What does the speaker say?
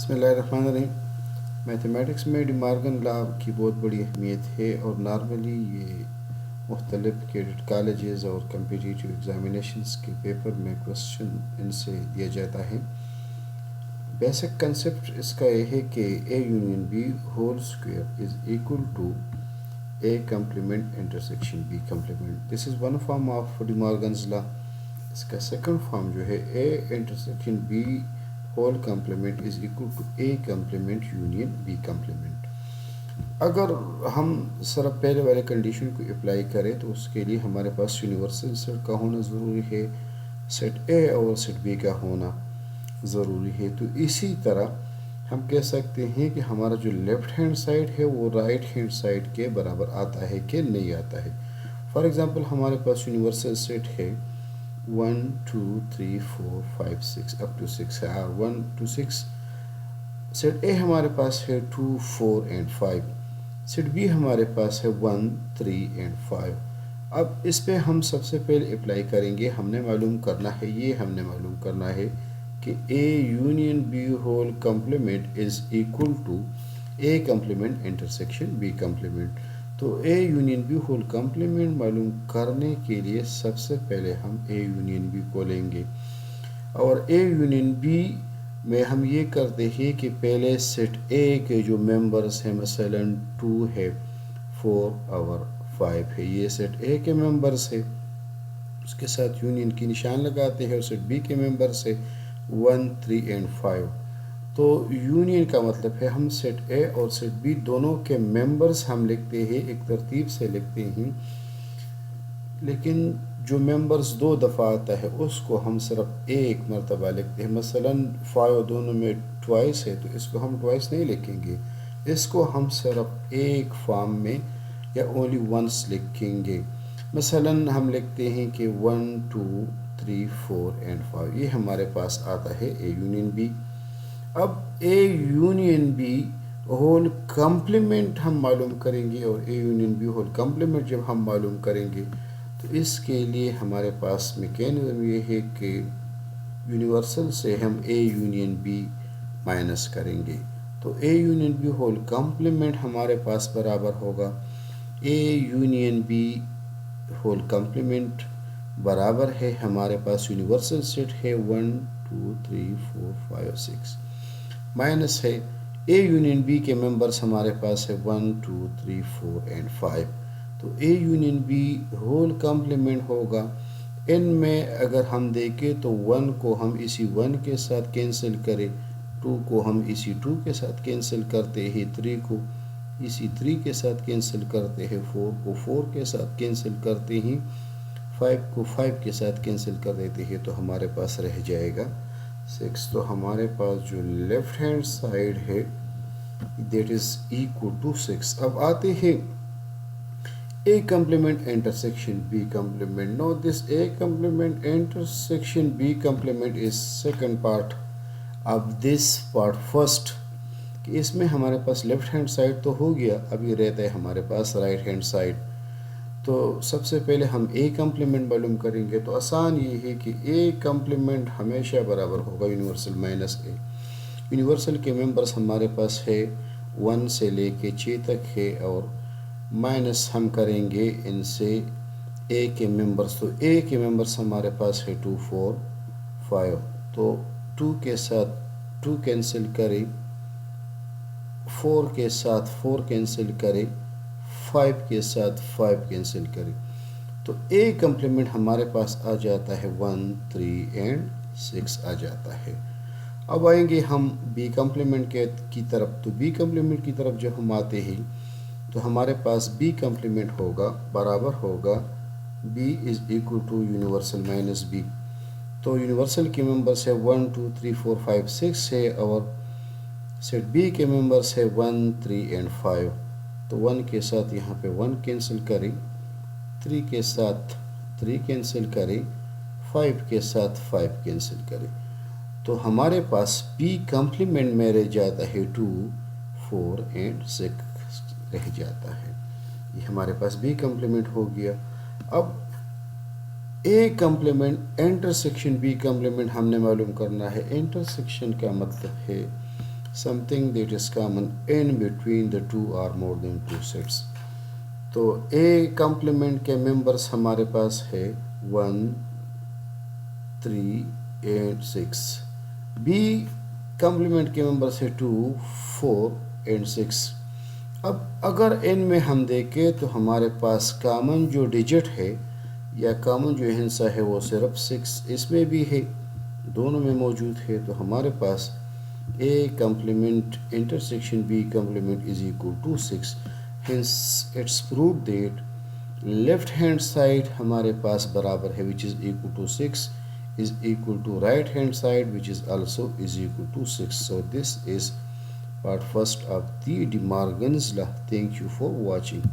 بسم اللہ الرحمن الرحیم۔ میتھمیٹکس میں ڈی مارگن لا کی بہت بڑی اہمیت ہے اور نارملی یہ مختلف کیڈٹ کالجز اور کمپیٹیٹیو ایگزامینیشنز کے پیپر میں کوسچن ان سے دیا جاتا ہے۔ بیسک کنسیپٹ اس کا یہ ہے کہ A union B whole square is equal to A complement intersection B complement. This is one form of De Morgan's law. اس کا سیکنڈ فارم جو ہے A intersection B whole complement is equal to A complement union B complement. اگر ہم صرف پہلے والے condition کو اپلائی کریں تو اس کے لیے ہمارے پاس یونیورسل سیٹ کا ہونا ضروری ہے، سیٹ اے اور سیٹ بی کا ہونا ضروری ہے۔ تو اسی طرح ہم کہہ سکتے ہیں کہ ہمارا جو لیفٹ ہینڈ سائڈ ہے وہ رائٹ ہینڈ سائڈ کے برابر آتا ہے کہ نہیں آتا ہے۔ فار ایگزامپل ہمارے پاس یونیورسل سیٹ ہے 1 2 3 4 5 6 اپ ٹو 6 ہے، 1 to 6۔ سیٹ اے ہمارے پاس ہے 2 4 and 5۔ سیٹ بی ہمارے پاس ہے 1 3 and 5۔ اب اس پہ ہم سب سے پہلے اپلائی کریں گے، ہم نے معلوم کرنا ہے، ہم نے معلوم کرنا ہے کہ A union B whole complement is equal to A complement intersection B complement. تو A union B whole complement معلوم کرنے کے لیے سب سے پہلے ہم اے یونین بی کو لیں گے، اور اے یونین بی میں ہم یہ کرتے ہیں کہ پہلے سیٹ اے کے جو ممبرز ہیں، مثلا 2 ہے، 4 اور 5 ہے، یہ سیٹ اے کے ممبرز ہے، اس کے ساتھ یونین کی نشان لگاتے ہیں، اور سیٹ بی کے ممبرز ہے 1 3 and 5۔ تو یونین کا مطلب ہے ہم سیٹ اے اور سیٹ بی دونوں کے ممبرز ہم لکھتے ہیں، ایک ترتیب سے لکھتے ہیں، لیکن جو ممبرز 2 دفعہ آتا ہے اس کو ہم صرف ایک مرتبہ لکھتے ہیں۔ مثلا 5 دونوں میں ٹوائس ہے تو اس کو ہم ٹوائس نہیں لکھیں گے، اس کو ہم صرف ایک فارم میں یا اونلی ونس لکھیں گے۔ مثلا ہم لکھتے ہیں کہ 1 2 3 4 and 5، یہ ہمارے پاس آتا ہے اے یونین بی۔ اب A union B whole complement ہم معلوم کریں گے، اور A union B whole complement جب ہم معلوم کریں گے تو اس کے لیے ہمارے پاس میکینزم یہ ہے کہ یونیورسل سے ہم اے یونین بی مائنس کریں گے، تو A union B whole complement ہمارے پاس برابر ہوگا اے یونین بی ہول کمپلیمنٹ برابر ہے ہمارے پاس یونیورسل سیٹ ہے 1 2 3 4 5 6 مائنس ہے اے یونین بی کے ممبرز ہمارے پاس ہے 1 2 3 4 and 5۔ تو A union B whole complement ہوگا، ان میں اگر ہم دیکھیں تو 1 کو ہم اسی 1 کے ساتھ کینسل کریں، 2 کو ہم اسی 2 کے ساتھ کینسل کرتے ہیں، 3 کو اسی 3 کے ساتھ کینسل کرتے ہیں، 4 کو 4 کے ساتھ کینسل کرتے ہیں، 5 کو 5 کے ساتھ کینسل کر دیتے ہیں، تو ہمارے پاس رہ جائے گا 6۔ تو ہمارے پاس جو لیفٹ ہینڈ سائڈ ہے دیٹ از ایکول ٹو 6۔ اب آتے ہیں A complement intersection B complement۔ Now this A complement intersection B complement is second part of this part first، کہ اس میں ہمارے پاس لیفٹ ہینڈ سائڈ تو ہو گیا، اب یہ رہتا ہے ہمارے پاس رائٹ ہینڈ سائڈ۔ تو سب سے پہلے ہم A کمپلیمنٹ معلوم کریں گے، تو آسان یہ ہے کہ A کمپلیمنٹ ہمیشہ برابر ہوگا یونیورسل مائنس A۔ یونیورسل کے ممبرز ہمارے پاس ہے 1 سے لے کے 6 تک ہے، اور مائنس ہم کریں گے ان سے اے کے ممبرز، تو اے کے ممبرز ہمارے پاس ہے 2 4 5۔ تو 2 کے ساتھ 2 کینسل کریں، 4 کے ساتھ 4 کینسل کریں، 5 کے ساتھ 5 کینسل کریں، تو اے کمپلیمنٹ ہمارے پاس آ جاتا ہے 1 3 and 6 آ جاتا ہے۔ اب آئیں گے ہم بی کمپلیمنٹ کی طرف، تو بی کمپلیمنٹ کی طرف جب ہم آتے ہیں تو ہمارے پاس بی کمپلیمنٹ ہوگا برابر ہوگا B is equal to universal minus B. تو یونیورسل کے ممبرس ہے 1 2 3 4 5 6 ہے، اور سیٹ بی کے ممبرس ہے 1 3 and 5۔ تو 1 کے ساتھ یہاں پہ 1 کینسل کریں، 3 کے ساتھ 3 کینسل کریں، 5 کے ساتھ 5 کینسل کریں، تو ہمارے پاس بی کمپلیمنٹ میں رہ جاتا ہے 2 4 and 6 رہ جاتا ہے۔ یہ ہمارے پاس بی کمپلیمنٹ ہو گیا۔ اب اے کمپلیمنٹ انٹرسیکشن بی کمپلیمنٹ ہم نے معلوم کرنا ہے۔ انٹرسیکشن کا مطلب ہے something that is common in between the two or more than two sets. تو اے کمپلیمنٹ کے ممبرس ہمارے پاس ہے 1 3 اینڈ 6. بی کمپلیمنٹ کے ممبرس ہے 2 4 اینڈ 6. اب اگر ان میں ہم دیکھیں تو ہمارے پاس کامن جو ڈیجٹ ہے یا کامن جو ہندسہ ہے وہ صرف 6 اس میں بھی ہے، دونوں میں موجود ہے. تو ہمارے پاس A complement intersection B complement is equal to 6. Hence it's proof that left hand side ہمارے پاس برابر ہے which is equal to 6 is equal to right hand side which is also is equal to 6. So this is part first of the De Morgan's law. Thank you for watching.